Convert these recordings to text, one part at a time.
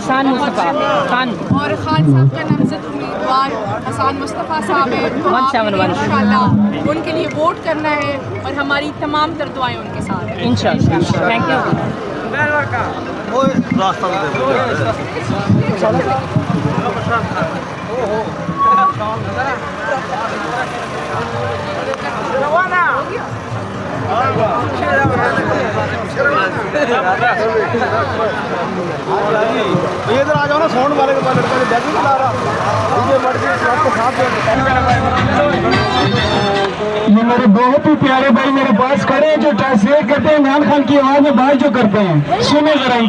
हसान मुस्तफ़ा खान और खान साहब का नामजद उम्मीदवार हसान मुस्तफ़ा साहब है, तो आपने इंशाल्लाह उनके लिए वोट करना है और हमारी तमाम तर दुआएं उनके साथ हैं इंशाल्लाह। Thank you. इधर आ जाओ ना, साउंड वाले के पास लड़का बैग भी चला रहा, डीजे मर्जी आपके साथ। ये मेरे बहुत ही प्यारे भाई मेरे पास खड़े हैं जो ट्रांसलेट करते हैं इमरान खान की आवाज में बात जो करते हैं, सुने जरा।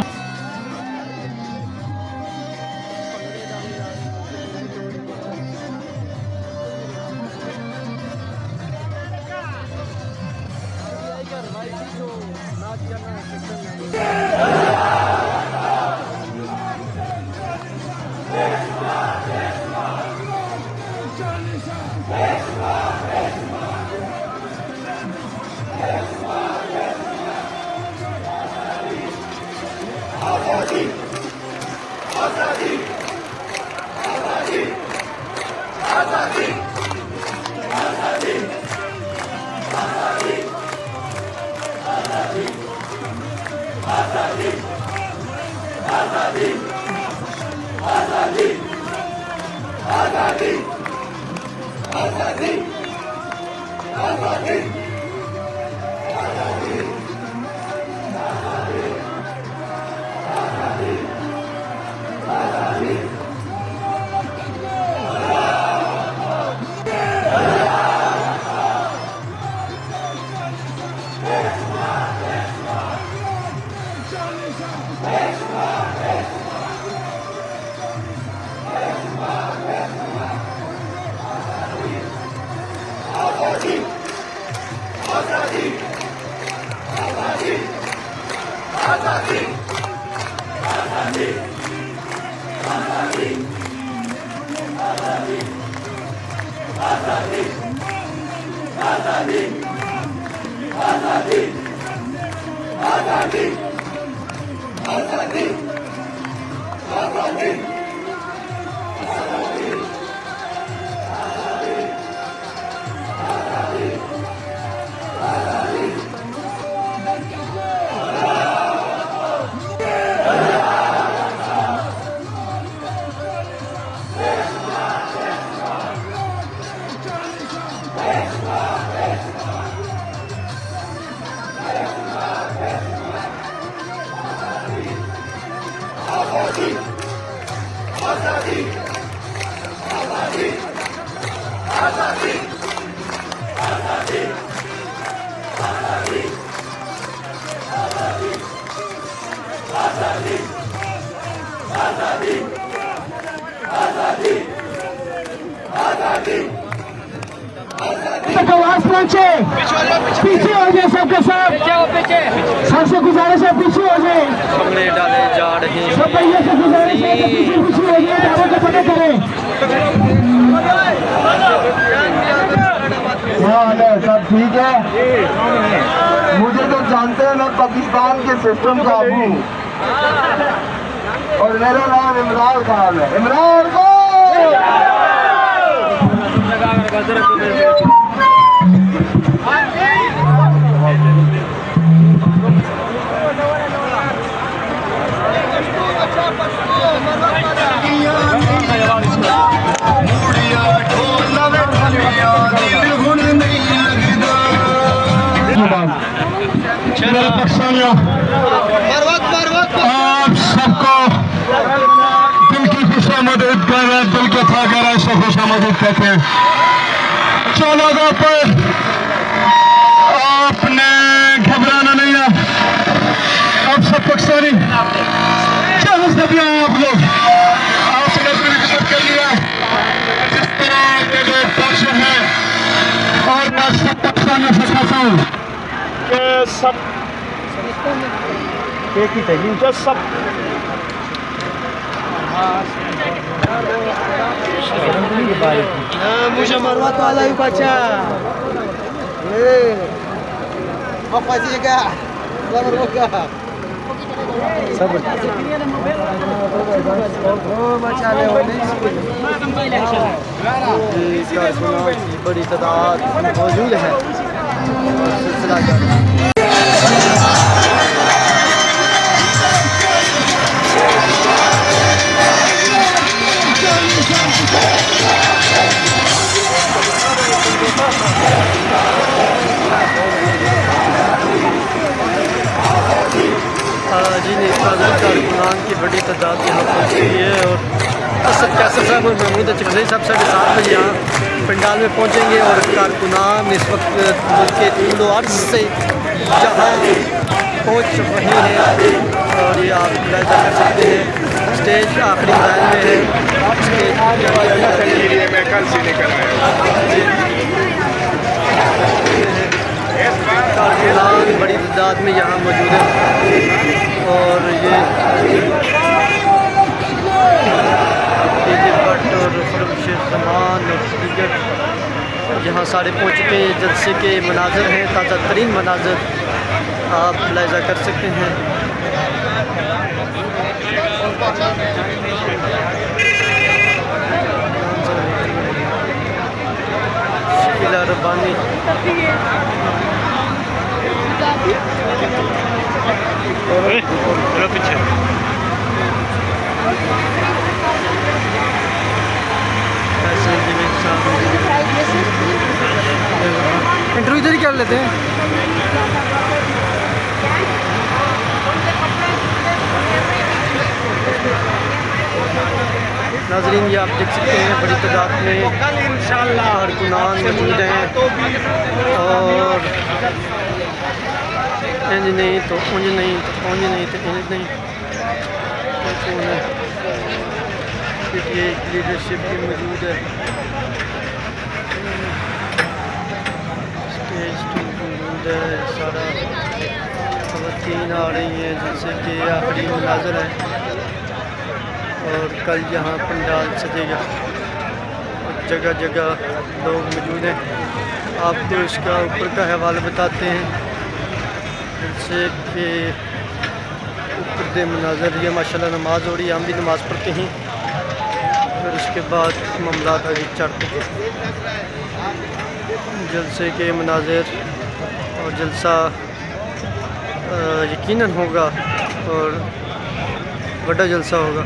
आवाज पहुंचे, पीछे हो जाए सबके सब, सबसे गुजारिश है पीछे हो जाए, सब भैया से गुजारिश है कि पीछे हो जाए, दावों को पता करें। सब ठीक है, मुझे तो जानते हैं मैं पाकिस्तान के सिस्टम का हूँ और मेरा नाम इमरान खान है। इमरान खान मेरे पक्षानियों आप सबको दिल की खुशामदीद कर रहे हैं, दिल के था कह रहे हैं, सब खुशामदीद कहते हैं। 14 अगस्त पर आपने घबराना नहीं है, आप सब पाकिस्तानी जहाँ से भी आए आप लोग आपने अपनी हिम्मत कर लिया, जिस तरह के लोग पक्ष हैं और मैं सब पाकिस्तानियों से कहता हूँ कि सब एक ही चाहिए, जो सब मुझे मरवा तो आला ही बच्चा सब बचाने वाले की बड़ी तादाद मौजूद है। सिलसिला जारी है। जी कारकुनान की बड़ी तादाद यहाँ पहुँच गई है और असद कैसर साहब और महमूद चकरई साहब 7:30 बजे यहाँ पंडाल में पहुँचेंगे और कारकुनान इस वक्त मुल्क के तीनों अर्ज से जहाँ पहुँच रहे हैं और ये आप मुलाहिजा कर सकते हैं। स्टेज आखिरी मैदान में है। मैं कल से निकल आया। कारकुनान बड़ी तादाद में यहाँ मौजूद है और ये भट्ट और खुर्शीद जमान और दीगर यहाँ सारे पहुँच चुके हैं। जलसे के मनाजर हैं, ताज़ा तरीन मनाजर आप मुलाहिजा कर सकते हैं। शकीला रब्बानी पीछे इंटरव्यू इधर ही कर लेते हैं। नाज़रीन ये आप देख सकते हैं बड़ी तादाद में कारकुनान मौजूद हैं और इंज नहीं तो उंज नहीं तो उंज नहीं तो इंज नहीं लीडरशिप भी मौजूद है। स्टेज मौजूद है। सारा खवातीन आ रही हैं जैसे कि आखिरी मनाज़र है और कल यहाँ पंडाल सजेगा और जगह जगह लोग मौजूद हैं। आपको इसका ऊपर का हवाला बताते हैं जैसे कि ऊपर दे मनाज़र ये माशाल्लाह नमाज़ हो रही है। हम भी नमाज़ पढ़ते हैं और उसके बाद मामलात आगे चढ़ते हैं। जलसे के मनाज़र और जलसा यकीनन होगा और बड़ा जलसा होगा।